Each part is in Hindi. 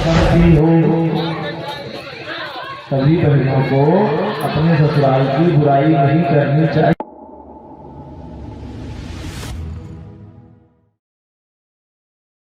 बनती हो। सभी बहनों को अपने ससुराल की बुराई नहीं करनी चाहिए।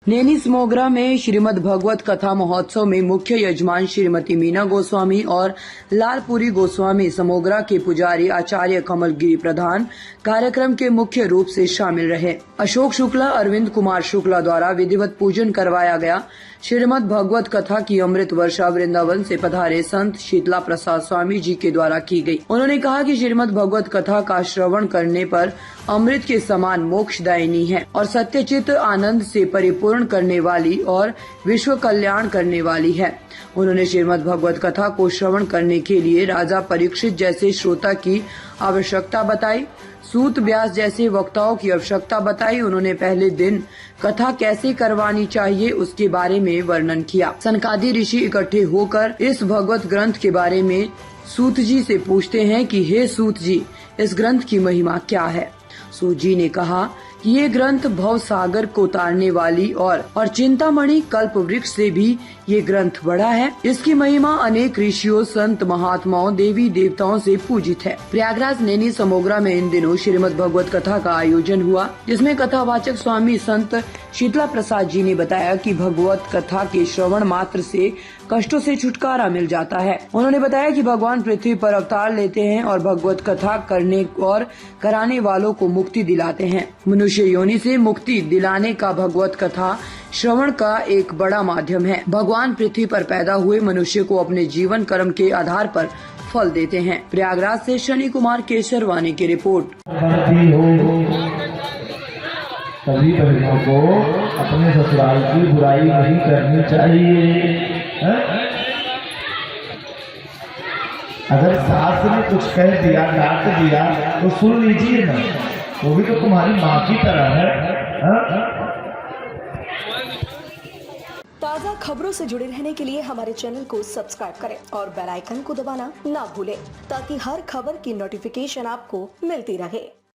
नैनी समोगरा में श्रीमद् भगवत कथा महोत्सव में मुख्य यजमान श्रीमती मीना गोस्वामी और लालपुरी गोस्वामी समोगरा के पुजारी आचार्य कमलगिरी प्रधान कार्यक्रम के मुख्य रूप से शामिल रहे। अशोक शुक्ला, अरविंद कुमार शुक्ला द्वारा विधिवत पूजन करवाया गया। श्रीमद् भगवत कथा की अमृत वर्षा वृंदावन से पधारे संत शीतला प्रसाद स्वामी जी के द्वारा की गई। उन्होंने कहा कि श्रीमद् भगवत कथा का श्रवण करने पर अमृत के समान मोक्षदायिनी है और सत्यचित आनंद से परिपूर्ण करने वाली और विश्व कल्याण करने वाली है। उन्होंने श्रीमद् भगवत कथा को श्रवण करने के लिए राजा परीक्षित जैसे श्रोता की आवश्यकता बताई, सूत व्यास जैसे वक्ताओं की आवश्यकता बताई। उन्होंने पहले दिन कथा कैसे करवानी चाहिए उसके बारे में वर्णन किया। सनकादि ऋषि इकट्ठे होकर इस भगवत ग्रंथ के बारे में सूत जी से पूछते हैं कि हे सूत जी, इस ग्रंथ की महिमा क्या है। सूत जी ने कहा कि ये ग्रंथ भव सागर को तारने वाली और चिंतामणि कल्प वृक्ष से भी ये ग्रंथ बड़ा है। इसकी महिमा अनेक ऋषियों, संत महात्माओं, देवी देवताओं से पूजित है। प्रयागराज नैनी समोगरा में इन दिनों श्रीमद् भगवत कथा का आयोजन हुआ, जिसमें कथावाचक स्वामी संत शीतला प्रसाद जी ने बताया कि भगवत कथा के श्रवण मात्र से कष्टों से छुटकारा मिल जाता है। उन्होंने बताया कि भगवान पृथ्वी पर अवतार लेते हैं और भगवत कथा करने और कराने वालों को मुक्ति दिलाते हैं। मनुष्य योनि से मुक्ति दिलाने का भगवत कथा श्रवण का एक बड़ा माध्यम है। भगवान पृथ्वी पर पैदा हुए मनुष्य को अपने जीवन कर्म के आधार पर फल देते हैं। प्रयागराज से शनि कुमार केसरवानी की रिपोर्ट। सभी बहनों को अपने ससुराल की बुराई नहीं करनी चाहिए। अगर सास ने कुछ कह दिया, डांट दिया तो सुन लीजिए ना, वो भी तो तुम्हारी माँ की तरह है। ताज़ा खबरों से जुड़े रहने के लिए हमारे चैनल को सब्सक्राइब करें और बेल आइकन को दबाना ना भूलें, ताकि हर खबर की नोटिफिकेशन आपको मिलती रहे।